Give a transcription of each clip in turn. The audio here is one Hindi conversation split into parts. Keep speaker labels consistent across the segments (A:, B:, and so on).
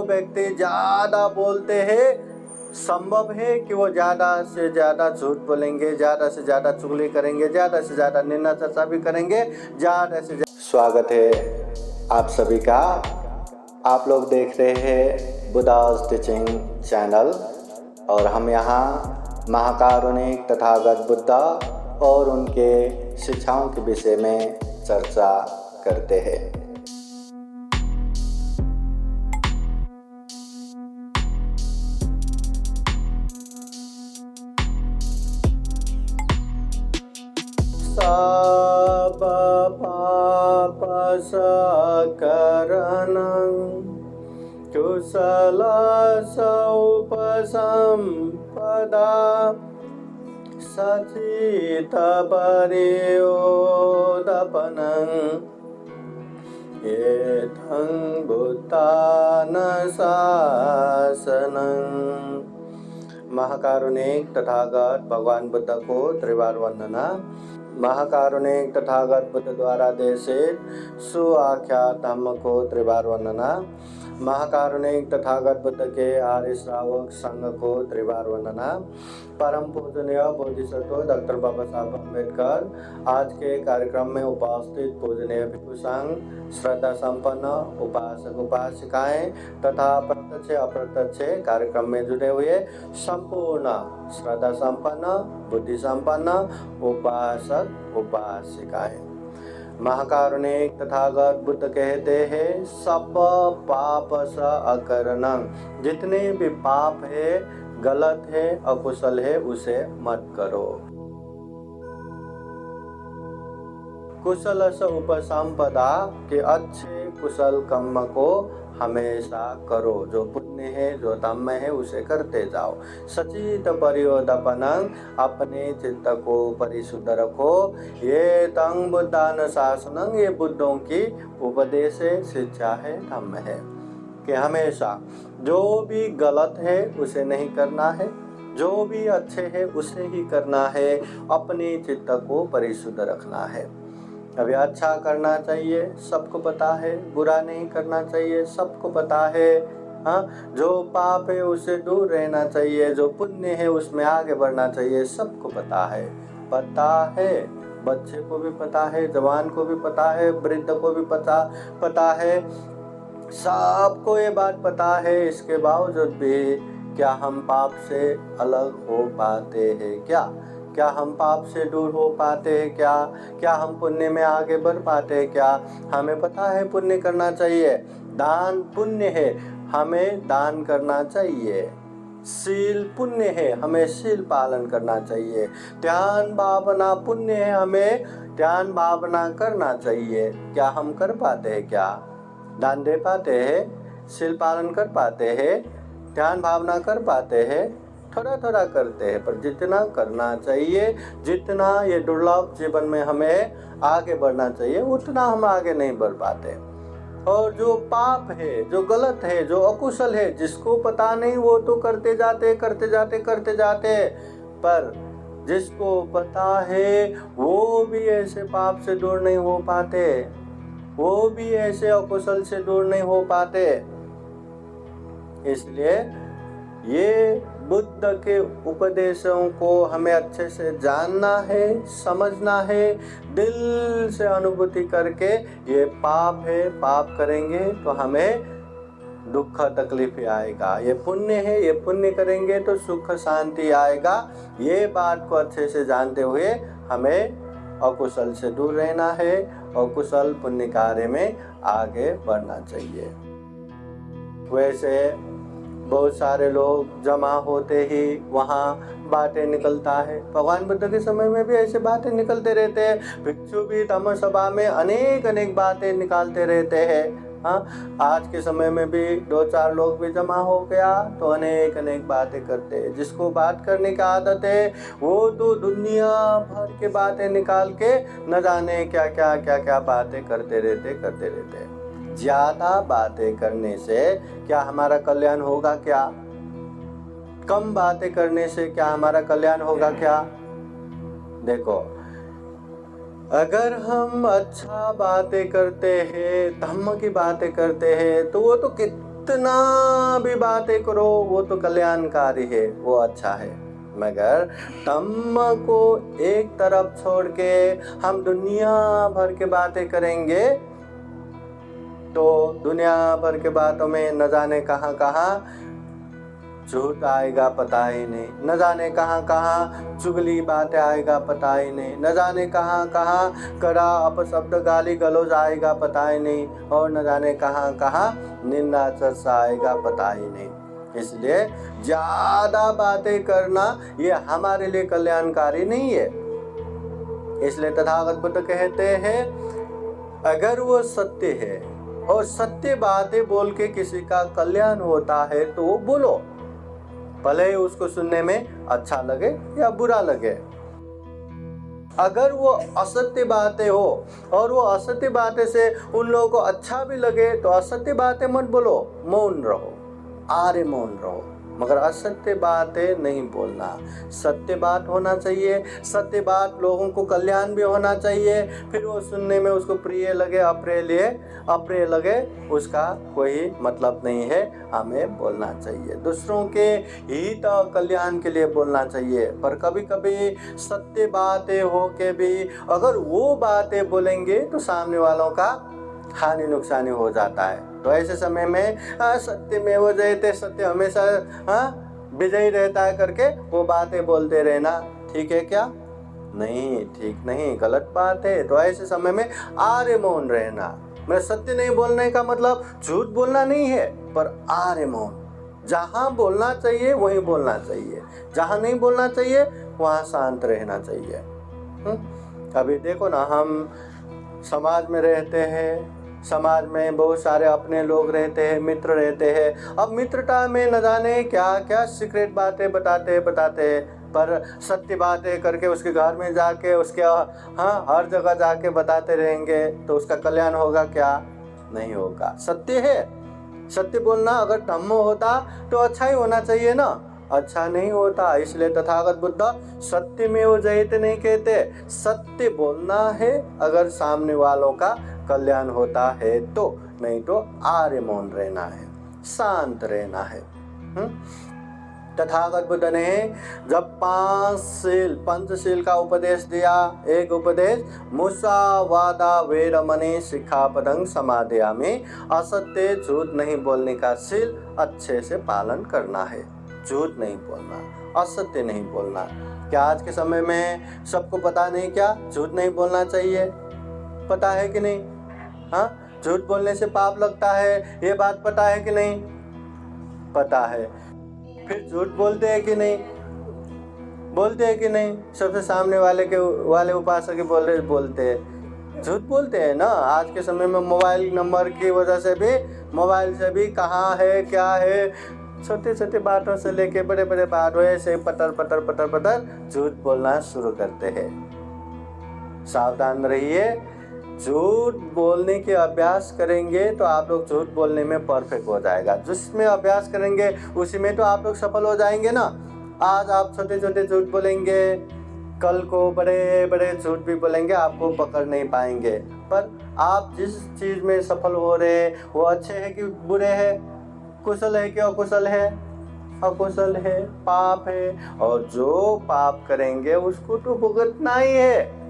A: व्यक्ति ज़्यादा बोलते हैं, संभव है कि वो ज़्यादा से ज़्यादा झूठ बोलेंगे, ज़्यादा से ज़्यादा चुगली करेंगे, ज़्यादा से ज़्यादा निंदा चर्चा भी करेंगे, ज़्यादा से ज़्यादा। स्वागत है आप सभी का। आप लोग देख रहे हैं बुद्धास टीचिंग चैनल और हम यहाँ महाकारुणिक तथागत बुद्धा और उनके शिक्षाओं के विषय में चर्चा करते हैं। सब पाप सकरणं कुशल सौपसंपदा सचित परियोदपनं एतं बुद्धानुशासनं। महाकारुणिक तथागत भगवान बुद्ध को त्रिवार वंदना। महाकारुणिक तथागत बुद्ध द्वारा देशित सुआख्यात धम्म को त्रिवार वंदना। महाकारुणिक तथागत बुद्ध के आर्य श्रावक संघ को त्रिवार वंदना। परम पूजनीय बोधिसत्व डॉक्टर बाबा साहब अम्बेडकर आज के कार्यक्रम में उपस्थित पूजनीय भिक्षु संघ, श्रद्धा संपन्न उपासक उपासिकाएं तथा प्रत्यक्ष अप्रत्यक्ष कार्यक्रम में जुड़े हुए संपूर्ण श्रद्धा संपन्न बुद्धि संपन्न उपासक उपासिकाएं। महाकारुणिक तथागत बुद्ध कहते हैं, सब पाप स अकरणं, जितने भी पाप है, गलत है, अकुशल है, उसे मत करो। कुशल स उपसंपदा के अच्छे कुशल कर्म को हमेशा करो। जो पुण्य है, जो धम्म है, उसे करते जाओ। सचित परियोदपनं, अपने चित्त को परिशुद्ध रखो। ये तंग बुद्धानुशासनं, ये बुद्धों की उपदेश है, शिक्षा है, धम्म है कि हमेशा जो भी गलत है उसे नहीं करना है, जो भी अच्छे है उसे ही करना है, अपने चित्त को परिशुद्ध रखना है। अभी अच्छा करना चाहिए, सबको पता है, बुरा नहीं करना चाहिए, सबको पता है। हाँ, जो पाप है उससे दूर रहना चाहिए, जो पुण्य है उसमें आगे बढ़ना चाहिए, सबको पता है। बच्चे को भी पता है, जवान को भी पता है, वृद्ध को भी पता है, सबको ये बात पता है। इसके बावजूद भी क्या हम पाप से अलग हो पाते हैं? क्या हम पाप से दूर हो पाते हैं? क्या हम पुण्य में आगे बढ़ पाते हैं? क्या हमें पता है पुण्य करना चाहिए, दान पुण्य है, हमें दान करना चाहिए। शील पुण्य है, हमें शील पालन करना चाहिए। ध्यान भावना पुण्य है, हमें ध्यान भावना करना चाहिए। क्या हम कर पाते हैं? क्या दान दे पाते हैं? शील पालन कर पाते हैं? ध्यान भावना कर पाते हैं? थोड़ा थोड़ा करते हैं, पर जितना करना चाहिए, जितना ये दुर्लभ जीवन में हमें आगे बढ़ना चाहिए, उतना हम आगे नहीं बढ़ पाते। और जो पाप है, जो गलत है, जो अकुशल है, जिसको पता नहीं वो तो करते जाते, पर जिसको पता है वो भी ऐसे पाप से दूर नहीं हो पाते, वो भी ऐसे अकुशल से दूर नहीं हो पाते। इसलिए ये बुद्ध के उपदेशों को हमें अच्छे से जानना है, समझना है, दिल से अनुभूति करके ये पाप है, पाप करेंगे तो हमें दुख तकलीफ आएगा। ये पुण्य है, ये पुण्य करेंगे तो सुख शांति आएगा। ये बात को अच्छे से जानते हुए हमें अकुशल से दूर रहना है और कुशल पुण्य कार्य में आगे बढ़ना चाहिए। वैसे बहुत सारे लोग जमा होते ही वहाँ बातें निकलता है। भगवान बुद्ध के समय में भी ऐसे बातें निकलते रहते हैं। भिक्षु भी धम्म सभा में अनेक बातें निकालते रहते हैं। हाँ, आज के समय में भी 2-4 लोग भी जमा हो गया तो अनेक बातें करते हैं। जिसको बात करने की आदत है वो तो दुनिया भर के बातें निकाल के न जाने क्या बातें करते रहते। ज्यादा बातें करने से क्या हमारा कल्याण होगा? क्या कम बातें करने से क्या हमारा कल्याण होगा? क्या देखो, अगर हम अच्छा बातें करते हैं, धम्म की बातें करते हैं, तो वो तो जितना भी बातें करो वो तो कल्याणकारी है, वो अच्छा है। मगर धम्म को एक तरफ छोड़ के हम दुनिया भर के बातें करेंगे तो दुनिया भर के बातों में न जाने कहाँ कहाँ झूठ आएगा पता ही नहीं, न जाने कहाँ कहाँ चुगली बातें आएगा पता ही नहीं, न जाने कहाँ कहाँ कड़ा अपशब्द गाली गलौज आएगा पता ही नहीं, और न जाने कहाँ कहाँ निंदा चर्चा आएगा पता ही नहीं। इसलिए ज्यादा बातें करना ये हमारे लिए कल्याणकारी नहीं है। इसलिए तथागत बुद्ध कहते हैं अगर वो सत्य है और सत्य बातें बोल के किसी का कल्याण होता है तो वो बोलो, भले ही उसको सुनने में अच्छा लगे या बुरा लगे। अगर वो असत्य बातें हो और वो असत्य बातें से उन लोगों को अच्छा भी लगे तो असत्य बातें मत बोलो, मौन रहो, आरे मौन रहो, मगर असत्य बातें नहीं बोलना। सत्य बात होना चाहिए, सत्य बात लोगों को कल्याण भी होना चाहिए, फिर वो सुनने में उसको प्रिय लगे अप्रिय लगे उसका कोई मतलब नहीं है। हमें बोलना चाहिए, दूसरों के हित कल्याण के लिए बोलना चाहिए। पर कभी कभी सत्य बातें हो के भी अगर वो बातें बोलेंगे तो सामने वालों का हानि नुकसानी हो जाता है। तो ऐसे समय में सत्य में वो जयते, सत्य हमेशा विजयी रहता है करके वो बातें बोलते रहना ठीक है क्या? नहीं, ठीक नहीं, गलत बात है। तो ऐसे समय में आर्य मौन रहना, मैं सत्य नहीं बोलने का मतलब झूठ बोलना नहीं है, पर आर्य मौन, जहाँ बोलना चाहिए वहीं बोलना चाहिए, जहाँ नहीं बोलना चाहिए वहाँ शांत रहना चाहिए। अभी देखो ना, हम समाज में रहते हैं, समाज में बहुत सारे अपने लोग रहते हैं, मित्र रहते हैं। अब मित्रता में न जाने क्या क्या सीक्रेट बातें बताते हैं, पर सत्य बातें करके उसके घर में जाके उसके हर जगह जाके बताते रहेंगे तो उसका कल्याण होगा क्या? नहीं होगा। सत्य है, सत्य बोलना अगर धम्म होता तो अच्छा ही होना चाहिए ना, अच्छा नहीं होता। इसलिए तथागत बुद्ध सत्य में वो जयते नहीं कहते, सत्य बोलना है अगर सामने वालों का कल्याण होता है तो, नहीं तो आर्य मौन रहना है, शांत रहना है। तथागत बुद्ध ने जब पंचशील का उपदेश दिया, एक उपदेश मुसावादा वेरमणि सिक्खापदं समादयामि, असत्य झूठ नहीं बोलने का शील अच्छे से पालन करना है। झूठ नहीं बोलना, असत्य नहीं बोलना। क्या आज के समय में सबको पता नहीं क्या झूठ नहीं बोलना चाहिए? पता है कि नहीं? हाँ, झूठ बोलने से पाप लगता है, ये बात पता है कि नहीं? पता है। फिर झूठ बोलते हैं कि नहीं? बोलते हैं कि नहीं? सबसे सामने वाले उपासक बोलते हैं, झूठ बोलते हैं ना। आज के समय में मोबाइल नंबर की वजह से भी, मोबाइल से भी कहाँ है क्या है, छोटे छोटे बातों से लेके बड़े बड़े बातों से पटर झूठ बोलना शुरू करते हैं। सावधान रहिए, झूठ बोलने के अभ्यास करेंगे तो आप लोग झूठ बोलने में परफेक्ट हो जाएगा। जिसमें अभ्यास करेंगे उसी में तो आप लोग सफल हो जाएंगे ना। आज आप छोटे छोटे झूठ बोलेंगे, कल को बड़े बड़े झूठ भी बोलेंगे, आपको पकड़ नहीं पाएंगे। पर आप जिस चीज में सफल हो रहे वो अच्छे है कि बुरे है, कुशल है कि अकुशल है? अकुशल है, पाप है, और जो पाप करेंगे उसको तो भुगतना ही है।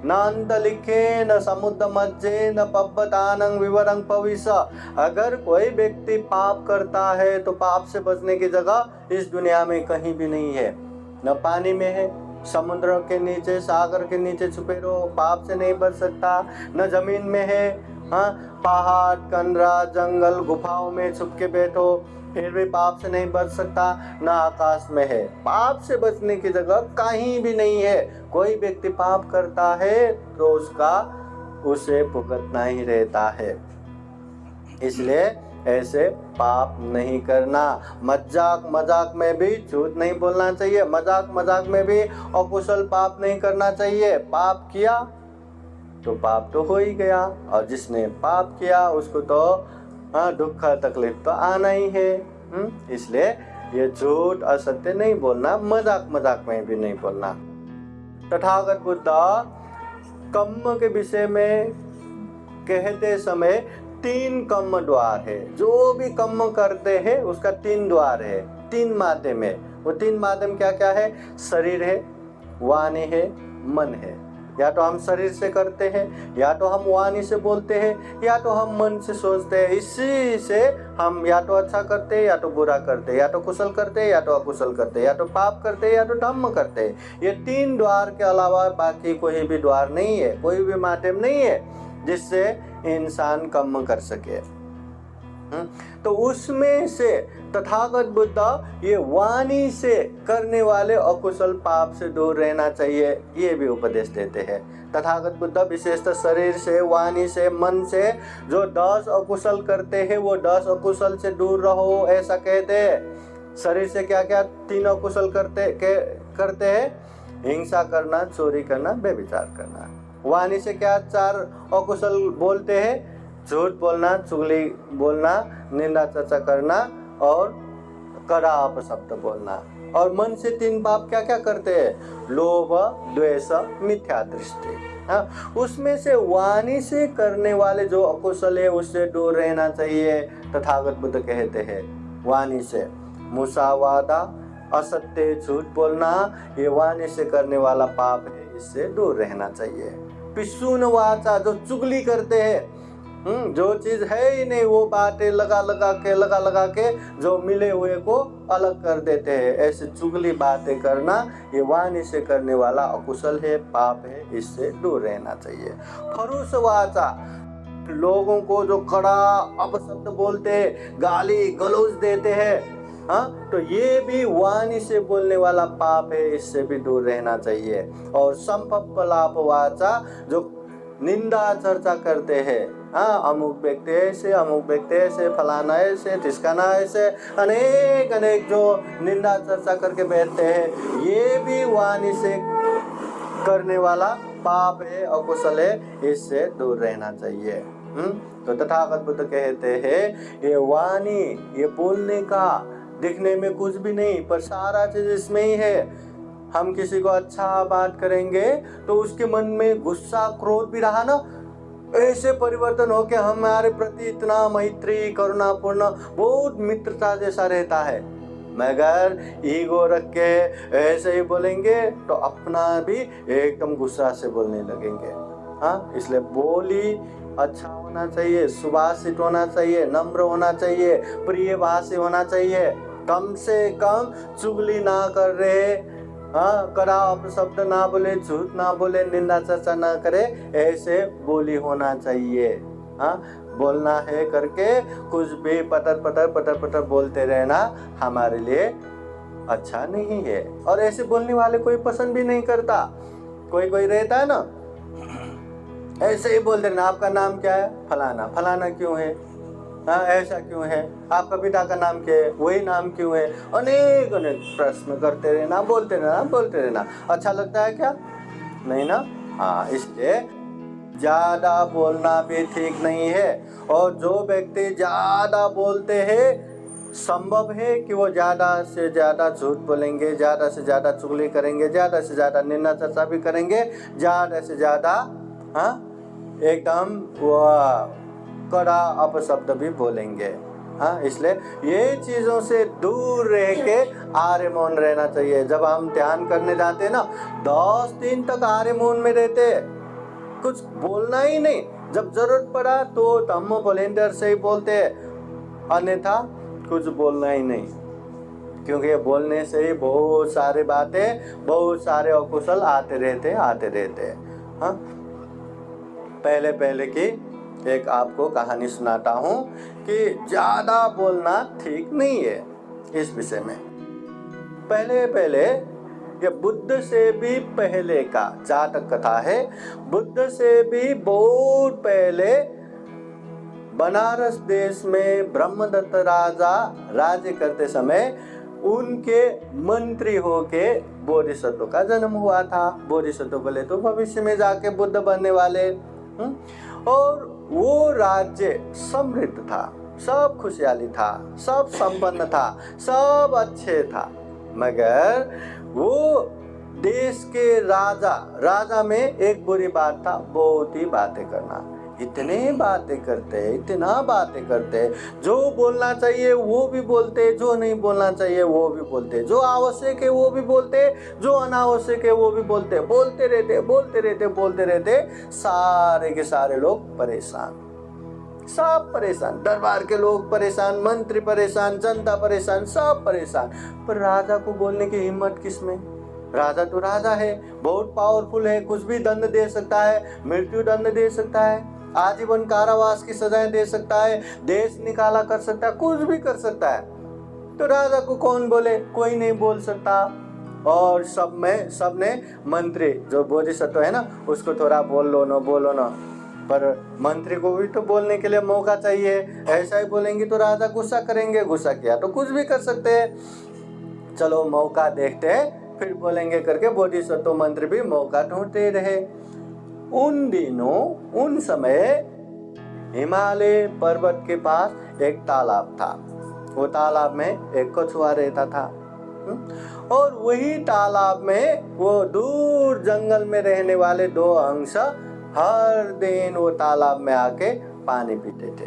A: न अंत लिखे न समुद्र मज्जे न पब्बतानंग विवरंग भविष्य। अगर कोई व्यक्ति पाप करता है तो पाप से बचने की जगह इस दुनिया में कहीं भी नहीं है। न पानी में है, समुद्र के नीचे, सागर के नीचे छुपे रहो, पाप से नहीं बच सकता। न जमीन में है, पहाड़, कंदरा, जंगल, गुफाओं में छुप के बैठो, फिर भी पाप से नहीं बच सकता। न आकाश में है, पाप से बचने की जगह कहीं भी नहीं है। कोई व्यक्ति पाप करता है तो उसे भुगतना ही रहता है। इसलिए ऐसे पाप नहीं करना। मजाक में भी झूठ नहीं बोलना चाहिए, मजाक में भी अकुशल पाप नहीं करना चाहिए। पाप किया तो पाप तो हो ही गया, और जिसने पाप किया उसको तो दुख तकलीफ तो आना ही है। इसलिए ये झूठ असत्य नहीं बोलना, मजाक में भी नहीं बोलना। तथागत बुद्ध कर्म के विषय में कहते समय 3 कर्म द्वार है। जो भी कर्म करते हैं उसका 3 द्वार है, 3 माध्यम है। वो 3 माध्यम क्या क्या है? शरीर है, वाणी है, मन है। या तो हम शरीर से करते हैं, या तो हम वाणी से बोलते हैं, या तो हम मन से सोचते हैं। इसी से हम या तो अच्छा करते हैं या तो बुरा करते हैं, या तो कुशल करते हैं या तो अकुशल करते हैं, या तो पाप करते हैं या तो धर्म करते हैं। ये 3 द्वार के अलावा बाकी कोई भी द्वार नहीं है, कोई भी माध्यम नहीं है जिससे इंसान कर्म कर सके। तो उसमें से तथागत बुद्ध ये वाणी से करने वाले अकुशल पाप से दूर रहना चाहिए, ये भी उपदेश देते हैं। तथागत बुद्ध विशेषतः शरीर से, वाणी से, मन से जो 10 अकुशल करते हैं वो 10 अकुशल से दूर रहो, ऐसा कहते हैं। शरीर से क्या क्या 3 अकुशल करते हैं? हिंसा करना, चोरी करना, व्यभिचार करना। वाणी से क्या 4 अकुशल बोलते हैं? झूठ बोलना, चुगली बोलना, निंदा चर्चा करना और कड़ा अपशब्द बोलना। और मन से 3 पाप क्या क्या करते हैं? लोभ, द्वेष, मिथ्या दृष्टि। उसमें से वाणी से करने वाले जो अकुशल है उससे दूर रहना चाहिए। तथागत बुद्ध कहते हैं वाणी से मुसावादा, असत्य, झूठ बोलना, ये वाणी से करने वाला पाप है, इससे दूर रहना चाहिए। पिसून वाचा, जो चुगली करते हैं, जो चीज है ही नहीं वो बातें लगा लगा के जो मिले हुए को अलग कर देते हैं, ऐसे चुगली बातें करना ये वाणी से करने वाला अकुशल है, पाप है, इससे दूर रहना चाहिए। फरुष वाचा, लोगों को जो कड़ा अपशब्द बोलते हैं, गाली गलौज देते हैं, तो ये भी वाणी से बोलने वाला पाप है, इससे भी दूर रहना चाहिए। और संपप्पलाप वाचा, जो निंदा चर्चा करते हैं, अमुक व्यक्ति ऐसे, अमुक व्यक्ति ऐसे, फलाना ऐसे, ठिसकाना ऐसे, अनेक जो निंदा चर्चा करके बैठते हैं, ये भी वाणी से करने वाला पाप है, अकुशल है, इससे दूर रहना चाहिए। तो तथागत बुद्ध कहते हैं ये वाणी, ये बोलने का दिखने में कुछ भी नहीं पर सारा चीज इसमें ही है। हम किसी को अच्छा बात करेंगे तो उसके मन में गुस्सा, क्रोध भी रहा ना, ऐसे परिवर्तन हो के हमारे प्रति इतना मैत्री, करुणापूर्ण, बहुत मित्रता जैसा रहता है। मगर ईगो रख के ऐसे ही बोलेंगे तो अपना भी एकदम गुस्सा से बोलने लगेंगे। इसलिए बोली अच्छा होना चाहिए, सुभाषित होना चाहिए, नम्र होना चाहिए, प्रिय भाषी होना चाहिए, कम से कम चुगली ना कर रहे, कड़ा अपशब्द ना बोले, झूठ ना बोले, निंदा चर्चा ना करे, ऐसे बोली होना चाहिए। बोलना है करके कुछ भी पटर बोलते रहना हमारे लिए अच्छा नहीं है, और ऐसे बोलने वाले कोई पसंद भी नहीं करता। कोई रहता है ना, ऐसे ही बोल देना, आपका नाम क्या है? फलाना। फलाना क्यों है? ऐसा क्यों है? आपका पिता का नाम क्या है? वही नाम क्यों है? अनेक प्रश्न करते रहना, बोलते रहना। अच्छा लगता है क्या? नहीं ना। इसलिए ज्यादा बोलना भी ठीक नहीं है। और जो व्यक्ति ज्यादा बोलते हैं, संभव है कि वो ज्यादा से ज्यादा झूठ बोलेंगे, ज्यादा से ज्यादा चुगली करेंगे, ज्यादा से ज्यादा निंदा चर्चा भी करेंगे, ज्यादा से ज्यादा एकदम कड़ा अपशब्द भी बोलेंगे। इसलिए ये चीज़ों से दूर रह के आर्य मौन रहना चाहिए। जब हम ध्यान करने जाते हैं ना, 10 दिन तक आर्य मौन में रहते, कुछ बोलना ही नहीं। जब जरूरत पड़ा तो धम्म वॉलेंटियर से ही बोलते, अन्यथा कुछ बोलना ही नहीं, क्योंकि बोलने से ही बहुत सारे बातें, बहुत सारे अकुशल आते रहते। पहले की एक आपको कहानी सुनाता हूँ कि ज़्यादा बोलना ठीक नहीं है इस विषय में। पहले ये बुद्ध से भी पहले का जातक कथा है। बुद्ध से भी बहुत पहले बनारस देश में ब्रह्मदत्त राजा राज्य करते समय उनके मंत्री होके बोधिसत्व का जन्म हुआ था। बोधिसत्व बोले तो भविष्य में जाके बुद्ध बनने वाले। और वो राज्य समृद्ध था, सब खुशहाली था, सब संपन्न था, सब अच्छे था। मगर वो देश के राजा में एक बुरी बात था, बहुत ही बातें करना। इतने बातें करते हैं, इतना बातें करते हैं। जो बोलना चाहिए वो भी बोलते, जो नहीं बोलना चाहिए वो भी बोलते, जो आवश्यक है वो भी बोलते, जो अनावश्यक है वो भी बोलते, बोलते रहते बोलते रहते बोलते रहते। सारे के सारे लोग परेशान, सब परेशान, दरबार के लोग परेशान, मंत्री परेशान, जनता परेशान, सब परेशान। पर राजा को बोलने की हिम्मत किसमें? राजा तो राजा है, बहुत पावरफुल है, कुछ भी दंड दे सकता है, मृत्यु दंड दे सकता है, आजीवन कारावास की सजाएं दे सकता है, देश निकाला कर सकता है, कुछ भी कर सकता है। तो राजा को कौन बोले? कोई नहीं बोल सकता। और सबने मंत्री जो बोधिसत्व है ना, उसको थोड़ा बोलो ना। पर मंत्री को भी तो बोलने के लिए मौका चाहिए। ऐसा ही बोलेंगे तो राजा गुस्सा करेंगे, गुस्सा किया तो कुछ भी कर सकते हैं। चलो मौका देखते हैं फिर बोलेंगे करके बोधिसत्व मंत्री भी मौका ढूंढते रहे। उन दिनों उन समय हिमालय पर्वत के पास एक तालाब था। वो तालाब में एक कछुआ रहता था। और वही तालाब में वो दूर जंगल में रहने वाले दो हंस हर दिन वो तालाब में आके पानी पीते थे,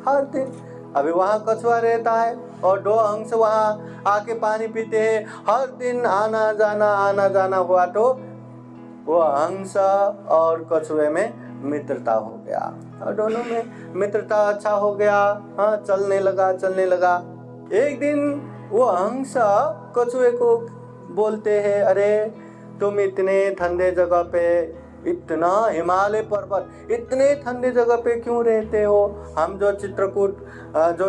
A: हर दिन। अभी वहाँ कछुआ रहता है और दो हंस वहाँ आके पानी पीते हैं हर दिन। आना जाना हुआ तो वो हंस और कछुए में मित्रता हो गया और दोनों में मित्रता अच्छा हो गया। हाँ, चलने लगा। एक दिन वो हंस कछुए को बोलते हैं, अरे तुम इतने ठंडे जगह पे, इतना हिमालय पर्वत, इतने ठंडे जगह पे क्यों रहते हो? हम जो चित्रकूट जो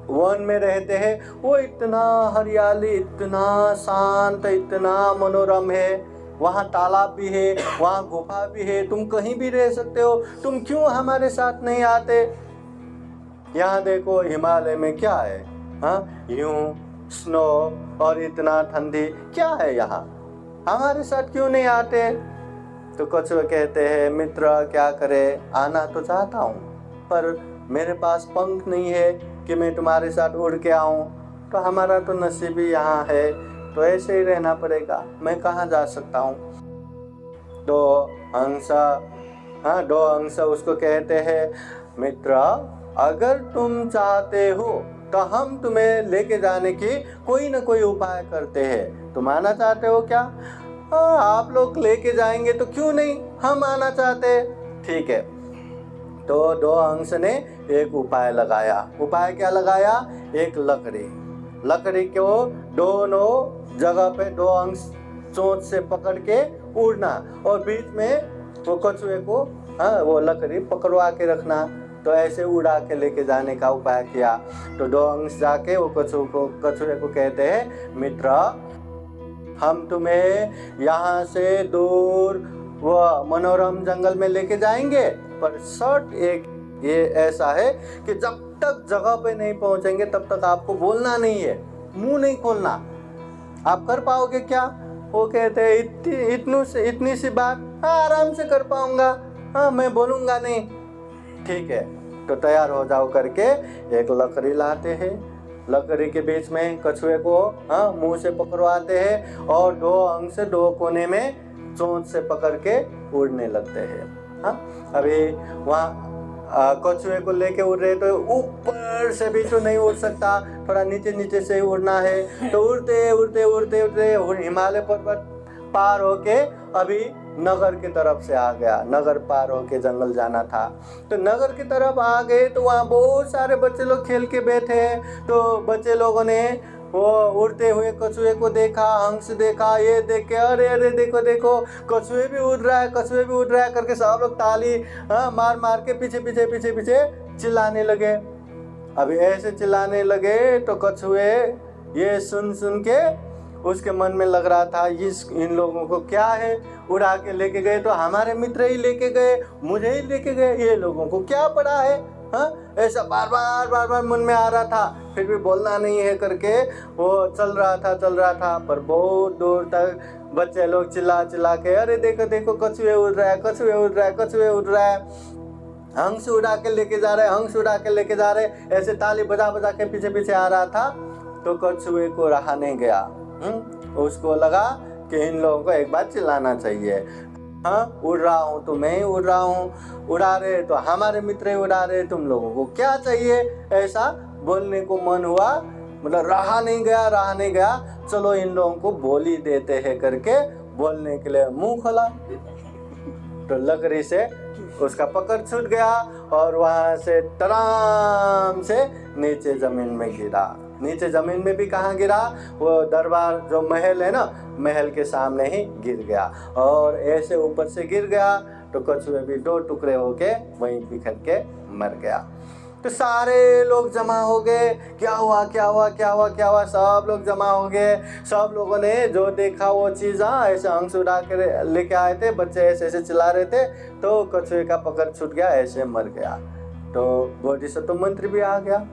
A: वन में रहते हैं वो इतना हरियाली, इतना शांत, इतना मनोरम है, वहाँ तालाब भी है, वहाँ गुफा भी है, तुम कहीं भी रह सकते हो, तुम क्यों हमारे साथ नहीं आते? यहाँ देखो हिमालय में क्या है, हाँ, यूं स्नो और इतना ठंडी क्या है यहाँ, हमारे साथ क्यों नहीं आते? तो कछुए कहते हैं, मित्र क्या करे, आना तो चाहता हूँ पर मेरे पास पंख नहीं है कि मैं तुम्हारे साथ उड़ के आऊँ। तो हमारा तो नसीब ही यहाँ है, तो ऐसे ही रहना पड़ेगा, मैं कहाँ जा सकता हूँ। दो हंस उसको कहते हैं, मित्र अगर तुम चाहते हो तो हम तुम्हें लेके जाने की कोई ना कोई उपाय करते हैं, तुम आना चाहते हो क्या? आप लोग लेके जाएंगे तो क्यों नहीं, हम आना चाहते। ठीक है। तो दो हंस ने एक उपाय लगाया। उपाय क्या लगाया? एक लकड़ी को दोनों जगह पे दो हंस चोंच से पकड़ के उड़ना और बीच में वो कछुए को वो लकड़ी पकड़वा के रखना। तो ऐसे उड़ा के लेके जाने का उपाय किया। तो दो हंस जाके वो कछुए को कहते हैं, मित्र हम तुम्हें यहाँ से दूर वो मनोरम जंगल में लेके जाएंगे, पर शर्त एक ये ऐसा है कि जब तक जगह पे नहीं पहुँचेंगे तब तक आपको बोलना नहीं है, मुंह नहीं खोलना। आप कर पाओगे क्या? वो कहते हैं, इतनी सी बात, हाँ आराम से कर पाऊंगा, हाँ मैं बोलूँगा नहीं। ठीक है, तो तैयार हो जाओ करके एक लकड़ी लाते हैं। लकड़ी के बीच में कछुए को मुंह से पकड़वाते हैं और दो हंस दो कोने में चोंच से पकड़ के उड़ने लगते हैं। अभी वहाँ कछुए को लेके उड़ रहे तो ऊपर से भी तो नहीं उड़ सकता, थोड़ा नीचे से ही उड़ना है। तो उड़ते हिमालय पर्वत पार होके अभी नगर की तरफ से आ गया। नगर पार होके जंगल जाना था। तो नगर की तरफ आ गए तो वहाँ बहुत सारे बच्चे लोग खेल के बैठे हैं। तो बच्चे लोगों ने वो उड़ते हुए कछुए को देखा, हंस देखा, ये देख के अरे देखो कछुए भी उड़ रहा है करके सब लोग ताली मार के पीछे चिल्लाने लगे। अभी ऐसे चिल्लाने लगे तो कछुए ये सुन के उसके मन में लग रहा था, इन लोगों को क्या है, उड़ा के लेके गए तो हमारे मित्र ही लेके गए, मुझे ही लेके गए, ये लोगों को क्या पड़ा है। ऐसा बार बार मन में आ रहा था, फिर भी बोलना नहीं है करके वो चल रहा था। पर बहुत दूर तक बच्चे लोग चिल्ला के अरे देखो कछुए उड़ रहा है, हंस उड़ा के लेके जा रहे, ऐसे ताली बजा के पीछे आ रहा था। तो कछुए को रहा नहीं गया। उसको लगा कि इन लोगों को एक बार चिल्लाना चाहिए। हाँ, उड़ रहा हूँ तो मैं ही उड़ रहा हूँ, उड़ा रहे तो हमारे मित्र ही उड़ा रहे, तुम लोगों को क्या चाहिए। ऐसा बोलने को मन हुआ, मतलब रहा नहीं गया, चलो इन लोगों को बोल ही देते हैं करके बोलने के लिए मुंह खोला। तो लकड़ी से उसका पकड़ छूट गया और वहां से टराम से नीचे जमीन में गिरा। नीचे जमीन में भी कहाँ गिरा, वो दरबार जो महल है ना, महल के सामने ही गिर गया। और ऐसे ऊपर से गिर गया तो कछुए भी 2 टुकड़े होके वहीं बिखर के मर गया। तो सारे लोग जमा हो गए, क्या हुआ, सब लोग जमा हो गए। सब लोगों ने जो देखा वो चीज़, ऐसे अंश उड़ा के लेके आए थे, बच्चे ऐसे ऐसे चिल्ला रहे थे, तो कछुए का पकड़ छूट गया, ऐसे मर गया। तो बोधिसत्व मंत्री भी आ गया,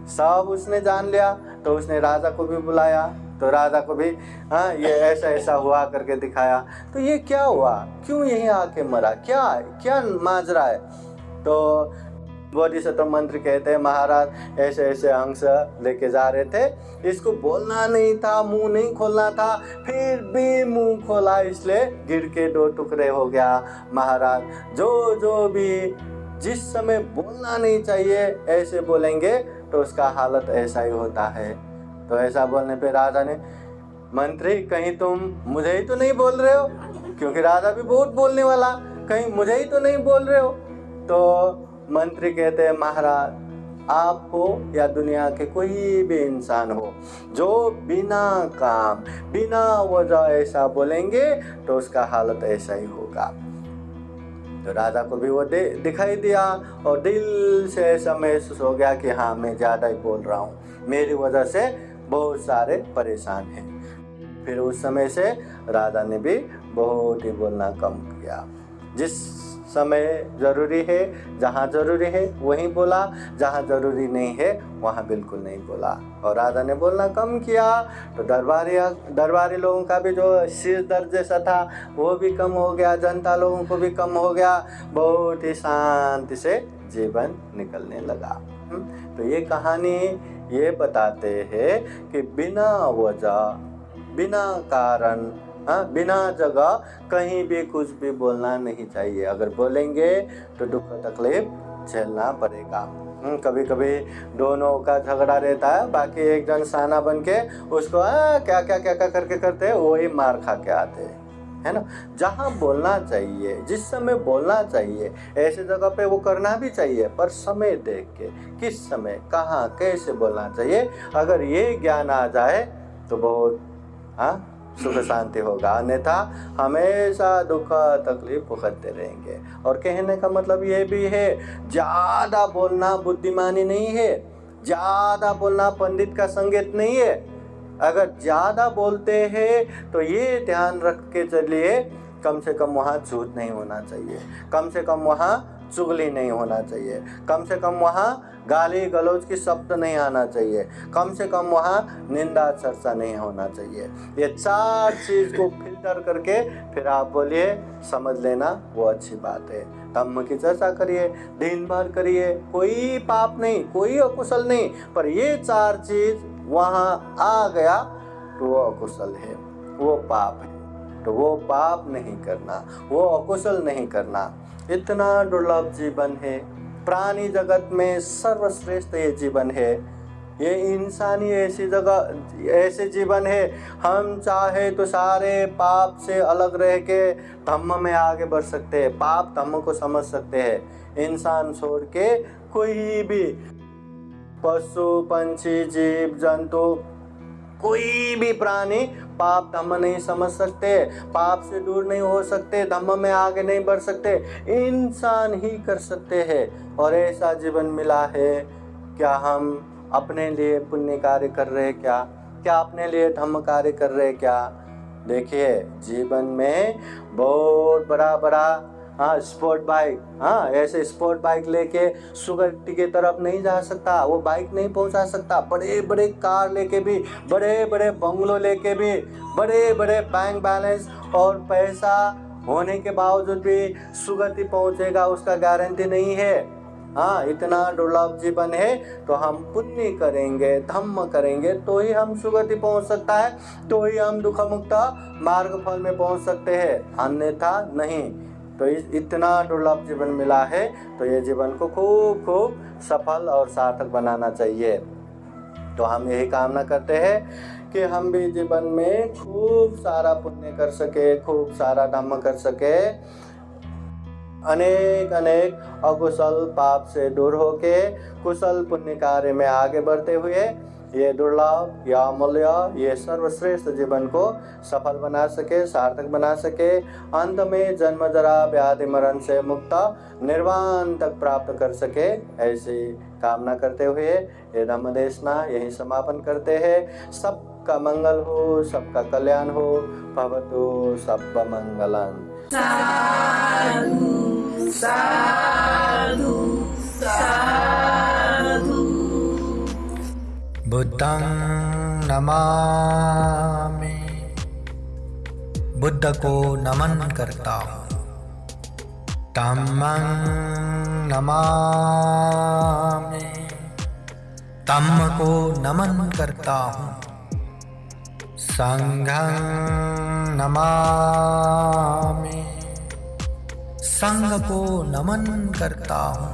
A: सब उसने जान लिया। तो उसने राजा को भी बुलाया, तो राजा को भी ये ऐसा ऐसा हुआ करके दिखाया। तो ये क्या हुआ, क्यों यहीं आके मरा, क्या माजरा है। तो बोधिसत्व मंत्री कहते हैं, महाराज ऐसे ऐसे अंश लेके जा रहे थे, इसको बोलना नहीं था, मुंह नहीं खोलना था, फिर भी मुंह खोला, इसलिए गिर के 2 टुकड़े हो गया। महाराज जो भी जिस समय बोलना नहीं चाहिए ऐसे बोलेंगे तो उसका हालत ऐसा ही होता है। तो ऐसा बोलने पे राजा ने, मंत्री कहीं तुम मुझे ही तो नहीं बोल रहे हो, क्योंकि राजा भी बहुत बोलने वाला, कहीं मुझे ही तो नहीं बोल रहे हो। तो मंत्री कहते हैं, महाराज आप हो या दुनिया के कोई भी इंसान हो, जो बिना काम बिना वजह ऐसा बोलेंगे तो उसका हालत ऐसा ही होगा। तो राजा को भी वो दिखाई दिया और दिल से ऐसा महसूस हो गया कि हाँ, मैं ज़्यादा ही बोल रहा हूँ, मेरी वजह से बहुत सारे परेशान हैं। फिर उस समय से राजा ने भी बहुत ही बोलना कम किया। जिस समय ज़रूरी है, जहाँ ज़रूरी है वहीं बोला, जहाँ ज़रूरी नहीं है वहाँ बिल्कुल नहीं बोला। और राजा ने बोलना कम किया तो दरबारी लोगों का भी जो सिर दर्द जैसा था वो भी कम हो गया, जनता लोगों को भी कम हो गया, बहुत ही शांति से जीवन निकलने लगा। तो ये कहानी ये बताते हैं कि बिना वजह, बिना कारण, बिना जगह कहीं भी कुछ भी बोलना नहीं चाहिए। अगर बोलेंगे तो दुख तकलीफ झेलना पड़ेगा। कभी कभी दोनों का झगड़ा रहता है, बाकी एक जन साना बन के उसको क्या करके करते हैं, वही मार खा के आते हैं, है ना। जहाँ बोलना चाहिए, जिस समय बोलना चाहिए, ऐसे जगह पे वो करना भी चाहिए, पर समय देख के, किस समय कहाँ कैसे बोलना चाहिए, अगर ये ज्ञान आ जाए तो बहुत सुख शांति होगा। अन्यथा हमेशा दुख तकलीफ भुगतते रहेंगे। और कहने का मतलब ये भी है, ज़्यादा बोलना बुद्धिमानी नहीं है, ज़्यादा बोलना पंडित का संकेत नहीं है। अगर ज़्यादा बोलते हैं तो ये ध्यान रख के चलिए, कम से कम वहाँ झूठ नहीं होना चाहिए, कम से कम वहाँ चुगली नहीं होना चाहिए, कम से कम वहाँ गाली गलौज की शब्द नहीं आना चाहिए, कम से कम वहाँ निंदा चर्चा नहीं होना चाहिए। ये 4 चीज़ को फिल्टर करके फिर आप बोलिए, समझ लेना वो अच्छी बात है। धम्म की चर्चा करिए, दिन भर करिए, कोई पाप नहीं, कोई अकुशल नहीं, पर ये 4 चीज़ वहाँ आ गया तो वो अकुशल है, वो पाप है। तो वो पाप नहीं करना, वो अकुशल नहीं करना। इतना दुर्लभ जीवन है, प्राणी जगत में सर्वश्रेष्ठ ये जीवन है, ये इंसानी ऐसी जगह ऐसे जीवन है, हम चाहे तो सारे पाप से अलग रह के धम्म में आगे बढ़ सकते हैं, पाप धम्म को समझ सकते हैं। इंसान छोड़ के कोई भी पशु पंछी जीव जंतु कोई भी प्राणी पाप धम्म नहीं समझ सकते, पाप से दूर नहीं हो सकते, धम्म में आगे नहीं बढ़ सकते, इंसान ही कर सकते हैं। और ऐसा जीवन मिला है, क्या हम अपने लिए पुण्य कार्य कर रहे हैं, क्या अपने लिए धम्म कार्य कर रहे हैं क्या। देखिए जीवन में बहुत बड़ा स्पोर्ट बाइक, ऐसे स्पोर्ट बाइक लेके सुगति की तरफ नहीं जा सकता, वो बाइक नहीं पहुंचा सकता। बड़े बड़े कार लेके भी, बड़े बड़े बंगलो लेके भी, बड़े बड़े बैंक बैलेंस और पैसा होने के बावजूद भी सुगति पहुंचेगा उसका गारंटी नहीं है। इतना दुर्लभ जीवन है, तो हम पुण्य करेंगे, धम्म करेंगे तो ही हम सुगति पहुंच सकता है, तो ही हम दुख मुक्त मार्ग फल में पहुंच सकते हैं, अन्यथा नहीं। तो इतना दुर्लभ जीवन मिला है, तो ये जीवन को खूब खूब सफल और सार्थक बनाना चाहिए। तो हम यही कामना करते हैं कि हम भी जीवन में खूब सारा पुण्य कर सके, खूब सारा धर्म कर सके, अनेक अनेक अकुशल पाप से दूर होके कुशल पुण्य कार्य में आगे बढ़ते हुए ये दुर्लभ या अमूल्य ये सर्वश्रेष्ठ जीवन को सफल बना सके, सार्थक बना सके, अंत में जन्म जरा व्याधि मरण से मुक्त निर्वाण तक प्राप्त कर सके, ऐसी कामना करते हुए ये धम्म देशना यही समापन करते हैं। सबका मंगल हो, सबका कल्याण हो, भवतु सबका मंगलम।
B: साधु साधु साधु।
C: बुद्धं नमामि, बुद्ध को नमन करता हूँ। धम्मं नमामि, धम्म को नमन करता हूँ। संघं नमामि, संघ को नमन करता हूँ।